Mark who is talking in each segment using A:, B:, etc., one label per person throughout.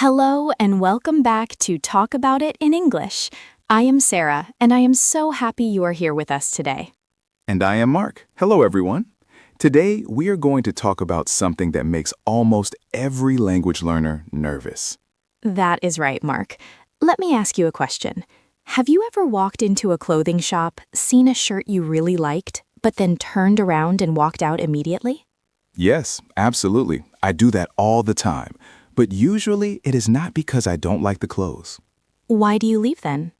A: Hello and welcome back to Talk About It in English. I am Sarah, and I am so happy you are here with us today.
B: And I am Mark. Hello, everyone. Today, we are going to talk about something that makes almost every language learner nervous.
A: That is right, Mark. Let me ask you a question. Have you ever walked into a clothing shop, seen a shirt you really liked, but then turned around and walked out immediately?
B: Yes, absolutely. I do that all the time. But usually, it is not because I don't like the clothes.
A: Why do you leave then?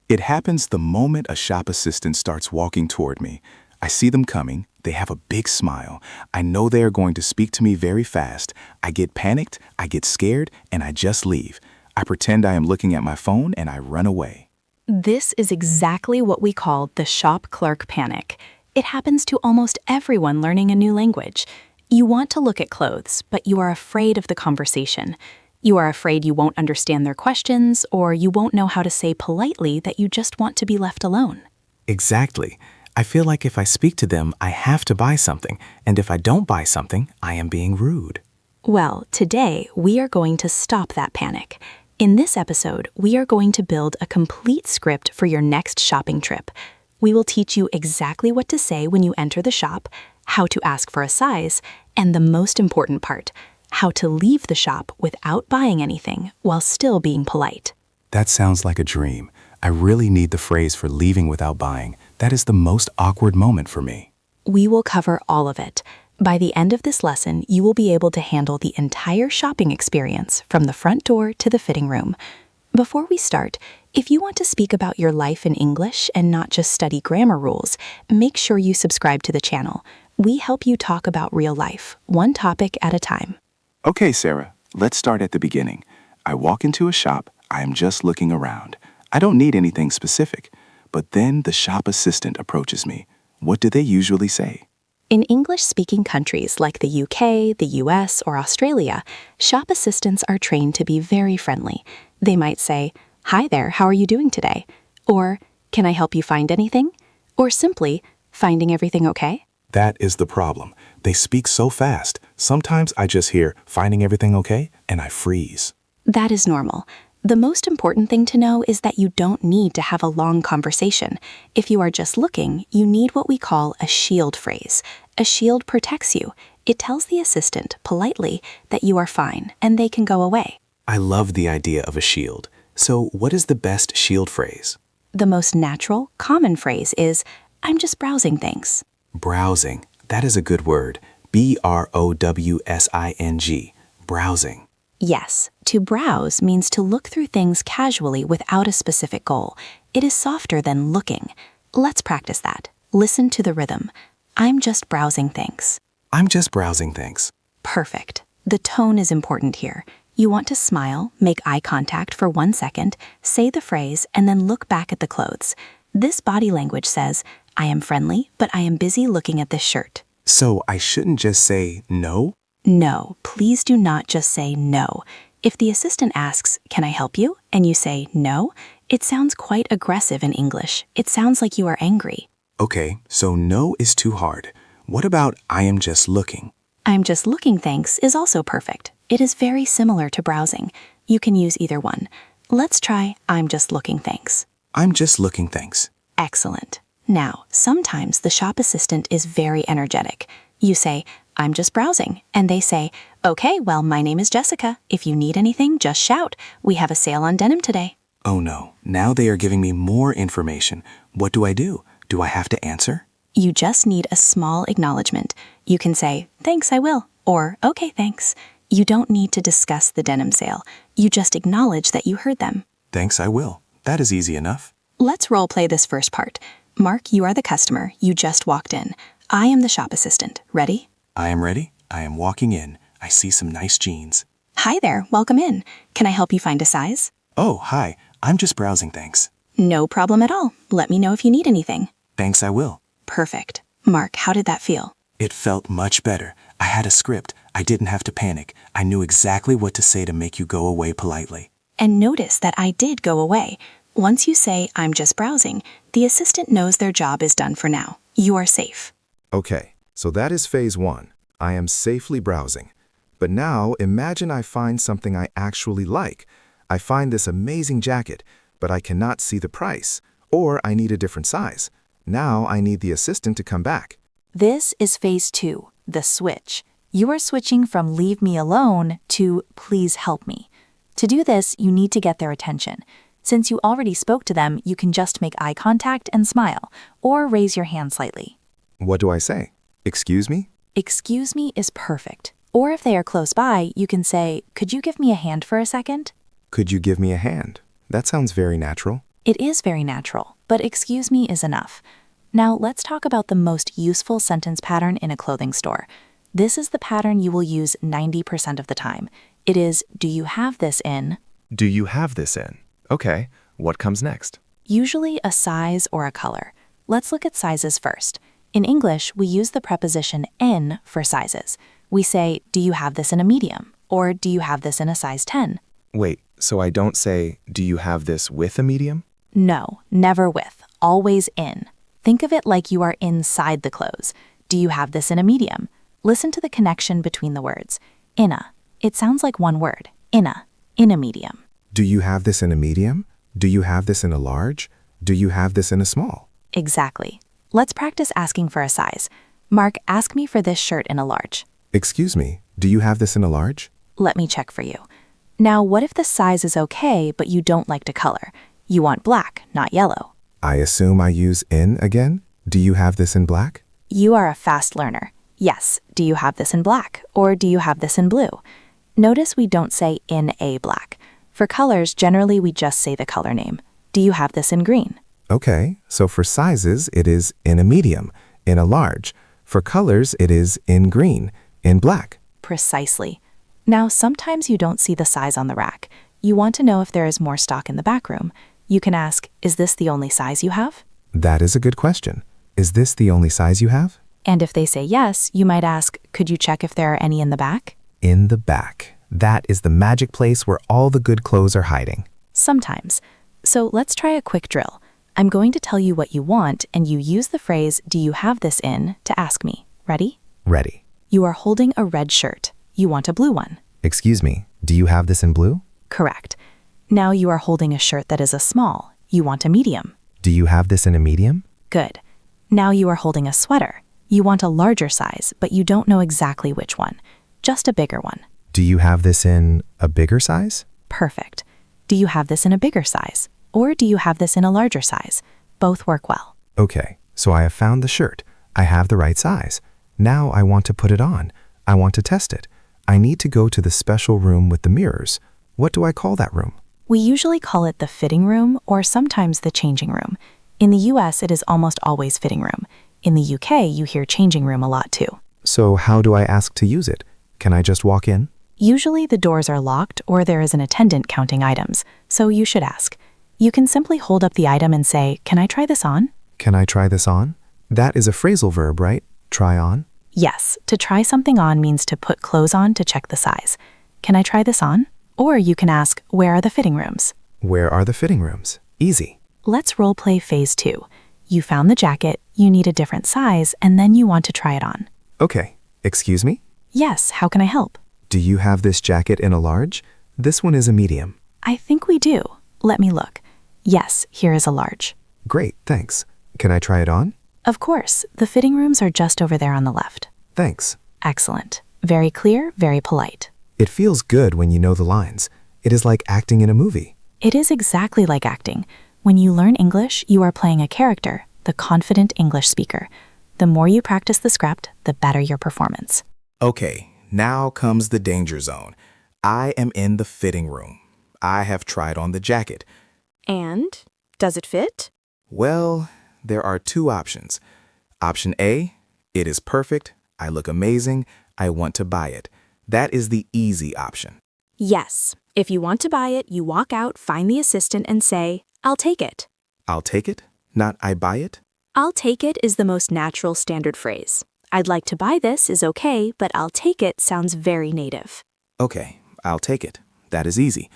B: It happens the moment a shop assistant starts walking toward me. I see them coming. They have a big smile. I know they are going to speak to me very fast. I get panicked, I get scared, and I just leave. I pretend I am looking at my phone and I run away.
A: This is exactly what we call the shop clerk panic. It happens to almost everyone learning a new language. You want to look at clothes, but you are afraid of the conversation. You are afraid you won't understand their questions, or you won't know how to say politely that you just want to be left alone.
C: Exactly. I feel like if I speak to them, I have to buy something, and if I don't buy something, I am being rude.
A: Well, today we are going to stop that panic. In this episode, we are going to build a complete script for your next shopping trip. We will teach you exactly what to say when you enter the shop, how to ask for a size, and the most important part, how to leave the shop without buying anything while still being polite.
C: That sounds like a dream. I really need the phrase for leaving without buying. That is the most awkward moment for me.
A: We will cover all of it. By the end of this lesson, you will be able to handle the entire shopping experience from the front door to the fitting room. Before we start, if you want to speak about your life in English and not just study grammar rules, make sure you subscribe to the channel. We help you talk about real life, one topic at a time.
B: Okay, Sarah, let's start at the beginning. I walk into a shop. I am just looking around. I don't need anything specific. But then the shop assistant approaches me. What do they usually say?
A: In English-speaking countries like the UK, the US, or Australia, shop assistants are trained to be very friendly. They might say, "Hi there, how are you doing today?" Or, "Can I help you find anything?" Or simply, "Finding everything okay?"
C: That is the problem. They speak so fast. Sometimes I just hear, "Finding everything okay?" and I freeze.
A: That is normal. The most important thing to know is that you don't need to have a long conversation. If you are just looking, you need what we call a shield phrase. A shield protects you. It tells the assistant, politely, that you are fine and they can go away.
C: I love the idea of a shield. So what is the best shield phrase?
A: The most natural, common phrase is, "I'm just browsing things."
C: Browsing. That is a good word. B-R-O-W-S-I-N-G. Browsing.
A: Yes, to browse means to look through things casually without a specific goal. It is softer than looking. Let's practice that. Listen to the rhythm. I'm just browsing things.
C: I'm just browsing things.
A: Perfect. The tone is important here. You want to smile, make eye contact for 1 second, say the phrase, and then look back at the clothes. This body language says, "I am friendly, but I am busy looking at this shirt."
C: So I shouldn't just say no?
A: No, please do not just say no. If the assistant asks, "Can I help you?" and you say no, it sounds quite aggressive in English. It sounds like you are angry.
C: Okay, so no is too hard. What about I am just looking?
A: "I'm just looking, thanks" is also perfect. It is very similar to browsing. You can use either one. Let's try "I'm just looking, thanks."
C: I'm just looking, thanks.
A: Excellent. Now, sometimes the shop assistant is very energetic. You say, "I'm just browsing," and they say, "Okay, well, my name is Jessica. If you need anything, just shout. We have a sale on denim today."
C: Oh no, now they are giving me more information. What do I do? Do I have to answer?
A: You just need a small acknowledgement. You can say, "Thanks, I will," or "Okay, thanks." You don't need to discuss the denim sale. You just acknowledge that you heard them.
C: Thanks, I will. That is easy enough.
A: Let's role play this first part. Mark, you are the customer. You just walked in. I am the shop assistant. Ready?
C: I am ready. I am walking in. I see some nice jeans.
A: Hi there, welcome in. Can I help you find a size?
C: Oh, hi. I'm just browsing, thanks.
A: No problem at all. Let me know if you need anything.
C: Thanks, I will.
A: Perfect. Mark, how did that feel?
C: It felt much better. I had a script. I didn't have to panic. I knew exactly what to say to make you go away politely.
A: And notice that I did go away. Once you say, "I'm just browsing," the assistant knows their job is done for now. You are safe.
B: Okay, so that is phase one. I am safely browsing. But now, imagine I find something I actually like. I find this amazing jacket, but I cannot see the price. Or I need a different size. Now I need the assistant to come back.
A: This is phase 2, the switch. You are switching from leave me alone to please help me. To do this, you need to get their attention. Since you already spoke to them, you can just make eye contact and smile, or raise your hand slightly.
B: What do I say? Excuse me?
A: Excuse me is perfect. Or if they are close by, you can say, could you give me a hand for a second?
B: Could you give me a hand? That sounds very natural.
A: It is very natural, but excuse me is enough. Now let's talk about the most useful sentence pattern in a clothing store. This is the pattern you will use 90% of the time. It is, do you have this in?
D: Do you have this in? Okay, what comes next?
A: Usually a size or a color. Let's look at sizes first. In English, we use the preposition in for sizes. We say, do you have this in a medium? Or do you have this in a size 10?
D: Wait, so I don't say, do you have this with a medium?
A: No, never with, always in. Think of it like you are inside the clothes. Do you have this in a medium? Listen to the connection between the words. Inna. It sounds like one word. Inna. In a medium.
B: Do you have this in a medium? Do you have this in a large? Do you have this in a small?
A: Exactly. Let's practice asking for a size. Mark, ask me for this shirt in a large.
B: Excuse me, do you have this in a large?
A: Let me check for you. Now, what if the size is okay, but you don't like to color? You want black, not yellow.
B: I assume I use in again? Do you have this in black?
A: You are a fast learner. Yes, do you have this in black, or do you have this in blue? Notice we don't say in a black. For colors, generally we just say the color name. Do you have this in green?
B: Okay, so for sizes, it is in a medium, in a large. For colors, it is in green, in black.
A: Precisely. Now, sometimes you don't see the size on the rack. You want to know if there is more stock in the back room. You can ask, is this the only size you have?
B: That is a good question. Is this the only size you have?
A: And if they say yes, you might ask, could you check if there are any in the back?
C: In the back. That is the magic place where all the good clothes are hiding.
A: Sometimes. So let's try a quick drill. I'm going to tell you what you want, and you use the phrase, do you have this in, to ask me. Ready?
C: Ready.
A: You are holding a red shirt. You want a blue one.
C: Excuse me, do you have this in blue?
A: Correct. Now you are holding a shirt that is a small. You want a medium.
C: Do you have this in a medium?
A: Good. Now you are holding a sweater. You want a larger size, but you don't know exactly which one. Just a bigger one.
C: Do you have this in a bigger size?
A: Perfect. Do you have this in a bigger size? Or do you have this in a larger size? Both work well.
C: Okay, so I have found the shirt. I have the right size. Now I want to put it on. I want to test it. I need to go to the special room with the mirrors. What do I call that room?
A: We usually call it the fitting room or sometimes the changing room. In the US, it is almost always fitting room. In the UK, you hear changing room a lot too.
C: So how do I ask to use it? Can I just walk in?
A: Usually the doors are locked or there is an attendant counting items, so you should ask. You can simply hold up the item and say, can I try this on?
C: Can I try this on? That is a phrasal verb, right? Try on?
A: Yes, to try something on means to put clothes on to check the size. Can I try this on? Or you can ask, where are the fitting rooms?
C: Where are the fitting rooms? Easy.
A: Let's role play phase 2. You found the jacket, you need a different size, and then you want to try it on.
C: Okay, excuse me?
A: Yes, how can I help?
C: Do you have this jacket in a large? This one is a medium.
A: I think we do. Let me look. Yes, here is a large.
C: Great, thanks. Can I try it on?
A: Of course, the fitting rooms are just over there on the left.
C: Thanks.
A: Excellent. Very clear, very polite.
C: It feels good when you know the lines. It is like acting in a movie.
A: It is exactly like acting. When you learn English, you are playing a character, the confident English speaker. The more you practice the script, the better your performance.
B: Okay, now comes the danger zone. I am in the fitting room. I have tried on the jacket.
E: And? Does it fit?
B: Well, there are two options. Option A, it is perfect. I look amazing. I want to buy it. That is the easy option.
E: Yes. If you want to buy it, you walk out, find the assistant, and say, I'll take it.
B: I'll take it, not I buy it.
E: I'll take it is the most natural standard phrase. I'd like to buy this is okay, but I'll take it sounds very native.
B: Okay, I'll take it. That is easy.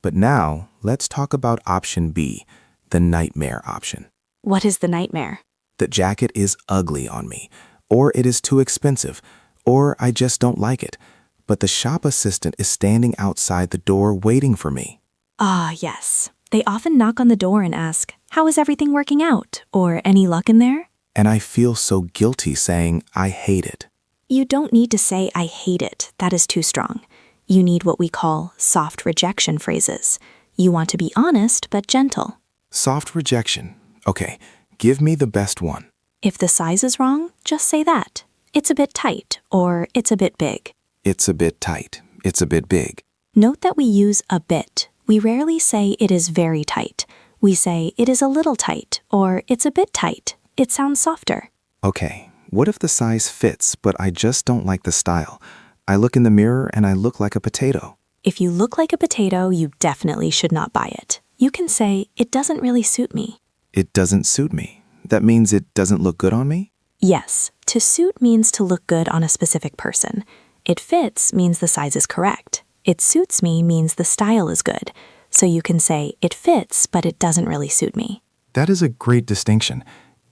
B: But now, let's talk about option B, the nightmare option.
E: What is the nightmare?
B: The jacket is ugly on me, or it is too expensive, or I just don't like it. but the shop assistant is standing outside the door waiting for me.
E: Ah, yes. They often knock on the door and ask, "How is everything working out?" or "Any luck in there?"
B: And I feel so guilty saying I hate it.
E: You don't need to say, "I hate it." That is too strong. You need what we call soft rejection phrases. You want to be honest but gentle.
B: Soft rejection. Okay, give me the best one.
E: If the size is wrong, just say that. "It's a bit tight," or "It's a bit big."
B: It's a bit tight. It's a bit big.
E: Note that we use a bit. We rarely say it is very tight. We say it is a little tight, or it's a bit tight. It sounds softer.
B: Okay, what if the size fits, but I just don't like the style? I look in the mirror and I look like a potato.
E: If you look like a potato, you definitely should not buy it. You can say, "It doesn't really suit me."
B: It doesn't suit me. That means it doesn't look good on me?
E: Yes, to suit means to look good on a specific person. It fits means the size is correct. It suits me means the style is good. So you can say, "It fits, but it doesn't really suit me."
B: That is a great distinction.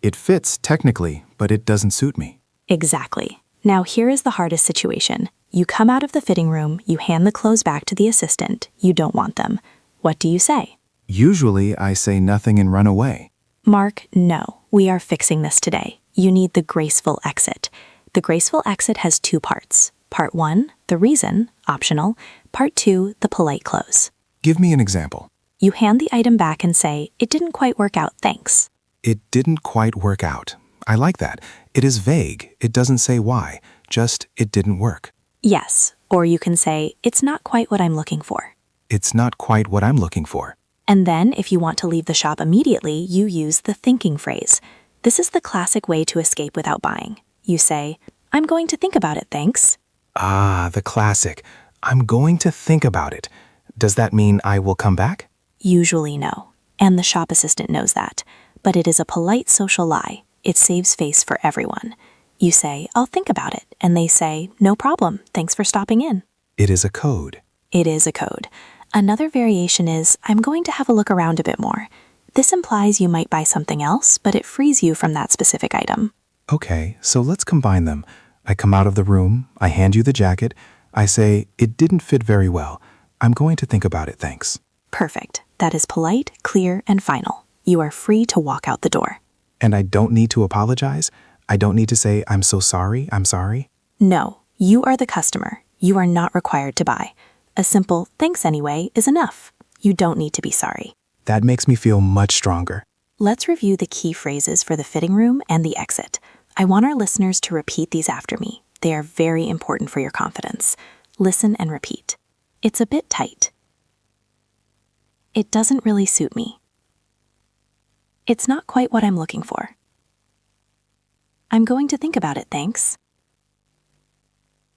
B: It fits technically, but it doesn't suit me.
E: Exactly. Now here is the hardest situation. You come out of the fitting room, you hand the clothes back to the assistant. You don't want them. What do you say?
B: Usually I say nothing and run away.
E: Mark, no. We are fixing this today. You need the graceful exit. The graceful exit has two parts. Part 1, the reason, optional. Part 2, the polite close.
B: Give me an example.
E: You hand the item back and say, "It didn't quite work out, thanks."
B: It didn't quite work out. I like that. It is vague. It doesn't say why. Just, it didn't work.
E: Yes, or you can say, "It's not quite what I'm looking for."
B: It's not quite what I'm looking for.
E: And then, if you want to leave the shop immediately, you use the thinking phrase. This is the classic way to escape without buying. You say, "I'm going to think about it, thanks."
B: Ah, the classic. I'm going to think about it. Does that mean I will come back?
E: Usually no. And the shop assistant knows that. But it is a polite social lie. It saves face for everyone. You say, "I'll think about it." And they say, "No problem. Thanks for stopping in."
B: It is a code.
E: It is a code. Another variation is, "I'm going to have a look around a bit more." This implies you might buy something else, but it frees you from that specific item.
B: Okay, so let's combine them. I come out of the room, I hand you the jacket, I say, "It didn't fit very well. I'm going to think about it, thanks."
E: Perfect. That is polite, clear, and final. You are free to walk out the door.
B: And I don't need to apologize? I don't need to say, "I'm so sorry, I'm sorry"?
E: No, you are the customer. You are not required to buy. A simple "thanks anyway" is enough. You don't need to be sorry.
B: That makes me feel much stronger.
E: Let's review the key phrases for the fitting room and the exit. I want our listeners to repeat these after me. They are very important for your confidence. Listen and repeat. "It's a bit tight." "It doesn't really suit me." "It's not quite what I'm looking for." "I'm going to think about it, thanks."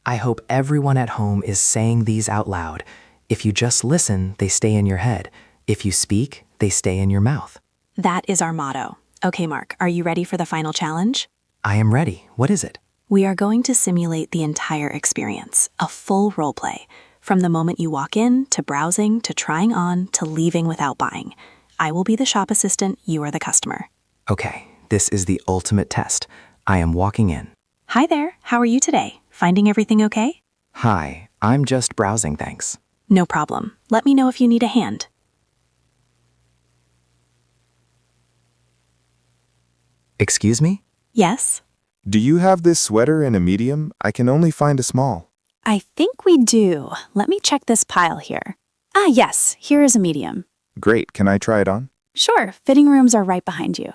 F: I hope everyone at home is saying these out loud. If you just listen, they stay in your head. If you speak, they stay in your mouth.
E: That is our motto. Okay, Mark, are you ready for the final challenge?
F: I am ready. What is it?
E: We are going to simulate the entire experience, a full role play, from the moment you walk in, to browsing, to trying on, to leaving without buying. I will be the shop assistant, you are the customer.
F: Okay, this is the ultimate test. I am walking in.
E: Hi there, how are you today? Finding everything okay?
F: Hi, I'm just browsing, thanks.
E: No problem. Let me know if you need a hand.
F: Excuse me?
E: Yes?
D: Do you have this sweater in a medium? I can only find a small.
G: I think we do. Let me check this pile here. Ah, yes, here is a medium.
D: Great, can I try it on?
G: Sure, fitting rooms are right behind you.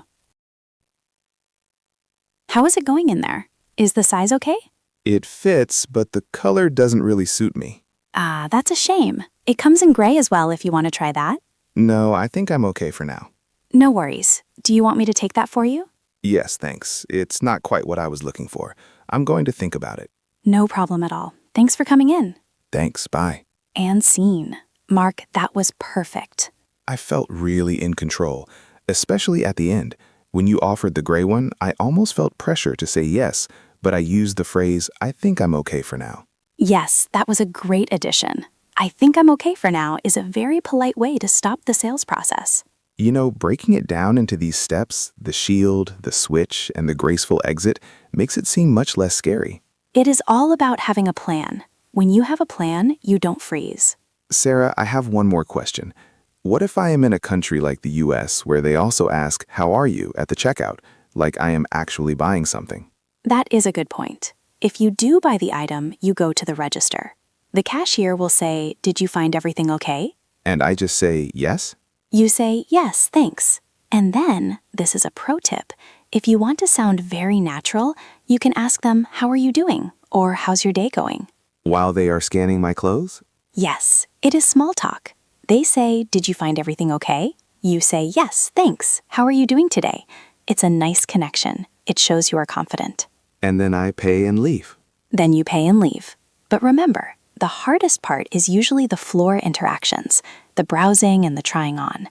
G: How is it going in there? Is the size okay?
D: It fits, but the color doesn't really suit me.
G: Ah, that's a shame. It comes in gray as well if you want to try that.
D: No, I think I'm okay for now.
G: No worries. Do you want me to take that for you?
D: Yes, thanks. It's not quite what I was looking for. I'm going to think about it.
G: No problem at all. Thanks for coming in.
D: Thanks, bye.
G: And scene. Mark, that was perfect.
D: I felt really in control, especially at the end. When you offered the gray one, I almost felt pressure to say yes, but I used the phrase, "I think I'm okay for now."
G: Yes, that was a great addition. "I think I'm okay for now" is a very polite way to stop the sales process.
D: You know, breaking it down into these steps, the shield, the switch, and the graceful exit, makes it seem much less scary.
G: It is all about having a plan. When you have a plan, you don't freeze.
D: Sarah, I have one more question. What if I am in a country like the US where they also ask, "How are you?" at the checkout, like I am actually buying something?
G: That is a good point. If you do buy the item, you go to the register. The cashier will say, "Did you find everything okay?"
D: And I just say, "Yes?"
G: You say, "Yes, thanks." And then, this is a pro tip, if you want to sound very natural, you can ask them, "How are you doing?" or "How's your day going?"
D: While they are scanning my clothes?
G: Yes, it is small talk. They say, "Did you find everything okay?" You say, "Yes, thanks. How are you doing today?" It's a nice connection. It shows you are confident.
D: And then I pay and leave.
G: Then you pay and leave. But remember, the hardest part is usually the floor interactions, the browsing and the trying on.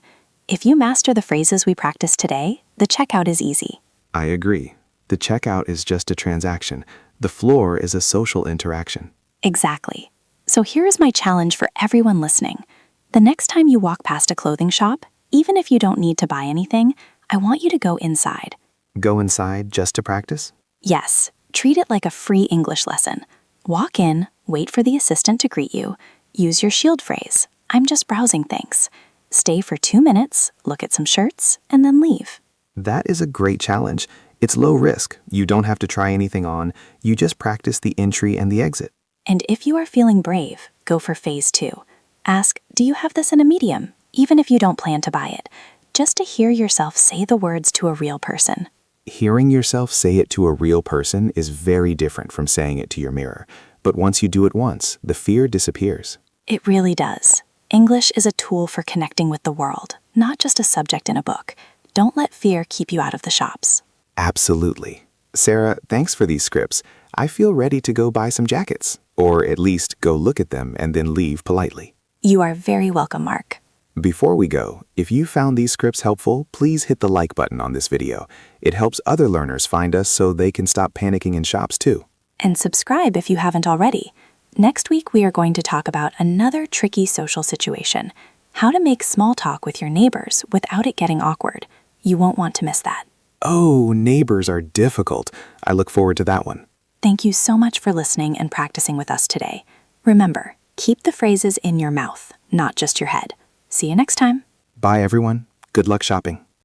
G: If you master the phrases we practiced today, the checkout is easy.
D: I agree. The checkout is just a transaction. The floor is a social interaction.
G: Exactly. So here is my challenge for everyone listening. The next time you walk past a clothing shop, even if you don't need to buy anything, I want you to go inside.
F: Go inside just to practice?
G: Yes, treat it like a free English lesson. Walk in, wait for the assistant to greet you, use your shield phrase, "I'm just browsing things." Stay for 2 minutes, look at some shirts, and then leave.
F: That is a great challenge. It's low risk. You don't have to try anything on. You just practice the entry and the exit.
G: And if you are feeling brave, go for phase 2. Ask, "Do you have this in a medium?" even if you don't plan to buy it, just to hear yourself say the words to a real person.
D: Hearing yourself say it to a real person is very different from saying it to your mirror. But once you do it once, the fear disappears.
G: It really does. English is a tool for connecting with the world, not just a subject in a book. Don't let fear keep you out of the shops.
D: Absolutely. Sarah, thanks for these scripts. I feel ready to go buy some jackets, or at least go look at them and then leave politely.
G: You are very welcome, Mark.
D: Before we go, if you found these scripts helpful, please hit the like button on this video. It helps other learners find us so they can stop panicking in shops too.
G: And subscribe if you haven't already. Next week, we are going to talk about another tricky social situation, how to make small talk with your neighbors without it getting awkward. You won't want to miss that.
D: Oh, neighbors are difficult. I look forward to that one.
G: Thank you so much for listening and practicing with us today. Remember, keep the phrases in your mouth, not just your head. See you next time.
D: Bye, everyone. Good luck shopping.